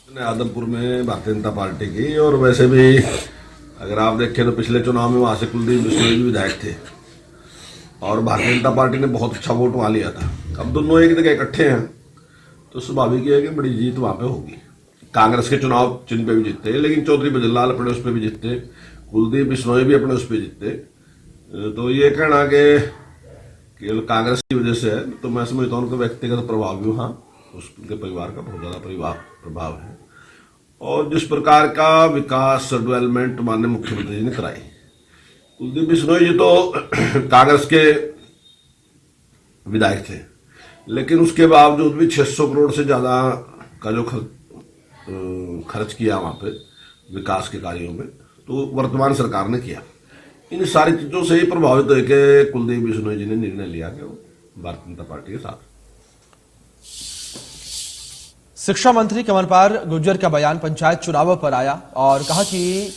आदमपुर में भारतीय जनता पार्टी की, और वैसे भी अगर आप देखें तो पिछले चुनाव में वहां से कुलदीप बिश्नोई भी विधायक थे और भारतीय जनता पार्टी ने बहुत अच्छा वोट वहां लिया था। अब दोनों एक जगह इकट्ठे हैं तो स्वाभाविक है कि बड़ी जीत वहां पे होगी। कांग्रेस के चुनाव चिन्ह पे भी जीतते, लेकिन चौधरी बजरलाल अपने उस पर भी जीतते, कुलदीप बिश्नोई भी अपने उस पर जीतते। तो ये कहना कि केवल कांग्रेस की वजह से है, तो मैं समझता हूँ उनका व्यक्तिगत प्रभाव भी वहाँ उनके परिवार का बहुत ज्यादा प्रभाव है। और जिस प्रकार का विकास डेवलपमेंट माननीय मुख्यमंत्री जी ने कराई, कुलदीप बिश्नोई जी तो कांग्रेस के विधायक थे, लेकिन उसके बावजूद भी 600 करोड़ से ज्यादा का जो खर्च किया वहां पे विकास के कार्यों में, तो वर्तमान सरकार ने किया। इन सारी चीजों से ही प्रभावित है कि कुलदीप बिश्नोई जी ने निर्णय लिया कि वो भारतीय जनता पार्टी के साथ। शिक्षा मंत्री कमलपाल गुर्जर का बयान पंचायत चुनावों पर आया और कहा कि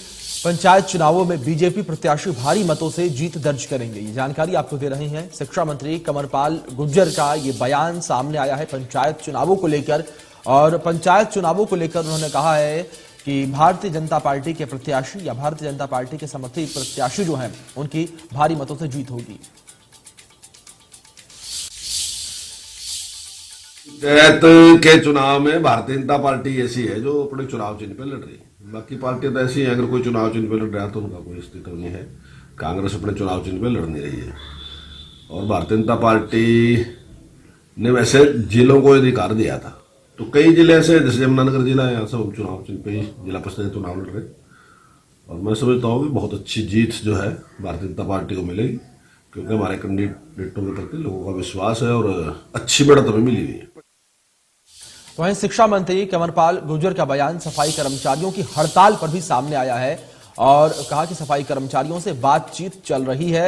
पंचायत चुनावों में बीजेपी प्रत्याशी भारी मतों से जीत दर्ज करेंगे। ये जानकारी आपको दे रहे हैं शिक्षा मंत्री कमलपाल गुर्जर का ये बयान सामने आया है पंचायत चुनावों को लेकर। और पंचायत चुनावों को लेकर उन्होंने कहा है कि भारतीय जनता पार्टी के प्रत्याशी या भारतीय जनता पार्टी के समर्थित प्रत्याशी जो हैं उनकी भारी मतों से जीत होगी। पंचायत के चुनाव में भारतीय जनता पार्टी ऐसी है जो अपने चुनाव चिन्ह पे लड़ रही है। बाकी पार्टियां तो ऐसी हैं, अगर कोई चुनाव चिन्ह पे लड़ रहा है तो उनका कोई अस्तित्व नहीं है। कांग्रेस अपने चुनाव चिन्ह पे लड़ नहीं रही है और भारतीय जनता पार्टी ने वैसे जिलों को अधिकार दिया था, तो कई जिले ऐसे जैसे यमुनानगर जिला है, यहाँ सब चुनाव चिन्ह पे ही जिला परिषद चुनाव लड़ रहे। और मैं समझता हूँ कि बहुत अच्छी जीत जो है भारतीय जनता पार्टी को मिलेगी, क्योंकि हमारे कैंडिडेटों के प्रति लोगों का विश्वास है और अच्छी बढ़त हमें मिली हुई है। वहीं शिक्षा मंत्री कमलपाल गुर्जर का बयान सफाई कर्मचारियों की हड़ताल पर भी सामने आया है और कहा कि सफाई कर्मचारियों से बातचीत चल रही है,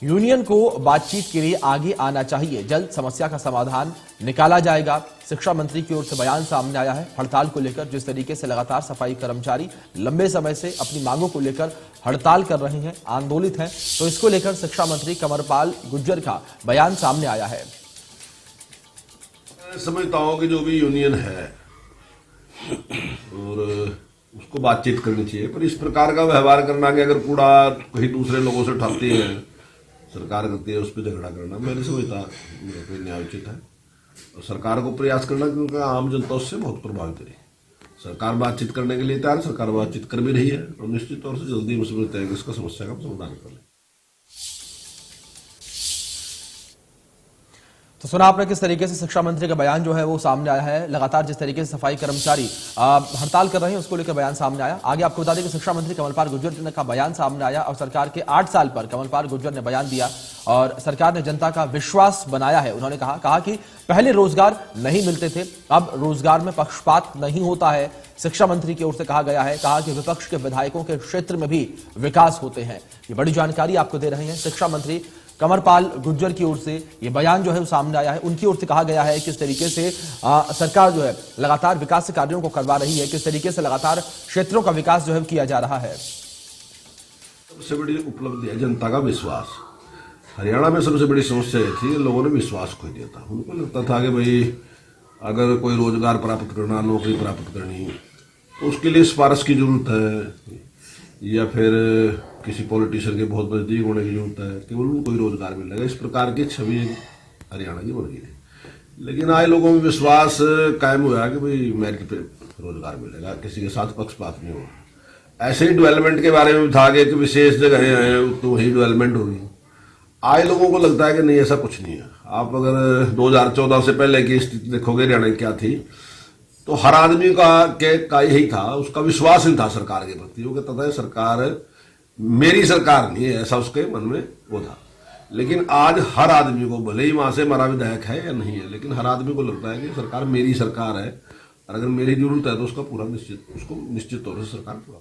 यूनियन को बातचीत के लिए आगे आना चाहिए, जल्द समस्या का समाधान निकाला जाएगा। शिक्षा मंत्री की ओर से बयान सामने आया है हड़ताल को लेकर। जिस तरीके से लगातार सफाई कर्मचारी लंबे समय से अपनी मांगों को लेकर हड़ताल कर रहे हैं, आंदोलित हैं, तो इसको लेकर शिक्षा मंत्री कमलपाल गुर्जर का बयान सामने आया है। समझता हूं कि जो भी यूनियन है और उसको बातचीत करनी चाहिए, पर इस प्रकार का व्यवहार करना कि अगर कूड़ा कहीं दूसरे लोगों से उठाती है सरकार करती है, उस पर झगड़ा करना मैं नहीं समझता न्यायोचित है। और सरकार को प्रयास करना, क्योंकि आम जनता उससे बहुत प्रभावित है। सरकार बातचीत करने के लिए तैयार, सरकार बातचीत कर भी रही है और निश्चित तौर से जल्दी मुझे मिलता है कि इसका समस्या का समाधान कर ले। तो सुना आपने किस तरीके से शिक्षा मंत्री का बयान जो है वो सामने आया है। लगातार जिस तरीके से सफाई कर्मचारी हड़ताल कर रहे हैं उसको लेकर बयान सामने आया। आगे आपको बता दें कि शिक्षा मंत्री कमलपाल गुर्जर का बयान सामने आया और सरकार के 8 साल पर कमलपाल गुर्जर ने बयान दिया और सरकार ने जनता का विश्वास बनाया है। उन्होंने कहा कि पहले रोजगार नहीं मिलते थे, अब रोजगार में पक्षपात नहीं होता है। शिक्षा मंत्री की ओर से कहा गया है, कहा कि विपक्ष के विधायकों के क्षेत्र में भी विकास होते हैं। ये बड़ी जानकारी आपको दे रहे हैं शिक्षा मंत्री कमलपाल गुर्जर की ओर से। ये बयान जो है वो सामने आया है। उनकी ओर से कहा गया है किस तरीके से सरकार जो है लगातार विकास कार्यों को करवा रही है, किस तरीके से लगातार क्षेत्रों का विकास जो है किया जा रहा है। सबसे बड़ी उपलब्धि है जनता का विश्वास। हरियाणा में सबसे बड़ी समस्या ये थी, लोगों ने विश्वास खो दिया था। उनको लगता था कि भाई अगर कोई रोजगार प्राप्त करना, नौकरी प्राप्त करनी, तो उसके लिए सिफारिश की जरूरत है या फिर किसी पॉलिटिशियन के बहुत नजदीक होने की जरूरत है, केवल उनको ही रोजगार मिलेगा। इस प्रकार की छवि हरियाणा की बन गई थी। लेकिन आज लोगों में विश्वास कायम हुआ कि भाई मेरिट पे रोजगार मिलेगा, किसी के साथ पक्षपात नहीं होगा। ऐसे ही डेवलपमेंट के बारे में भी था कि विशेष जगह हैं तो वही डेवलपमेंट होगी। आज लोगों को लगता है कि नहीं, ऐसा कुछ नहीं है। आप अगर 2014 से पहले की स्थिति देखोगे हरियाणा की क्या थी, तो हर आदमी का यही था, उसका विश्वास नहीं था सरकार के प्रति। वो कहता था सरकार मेरी सरकार नहीं है, ऐसा उसके मन में वो था। लेकिन आज हर आदमी को, भले ही वहां से हमारा विधायक है या नहीं है, लेकिन हर आदमी को लगता है कि सरकार मेरी सरकार है और अगर मेरी जरूरत है तो उसका पूरा निश्चित तौर से सरकार पूरा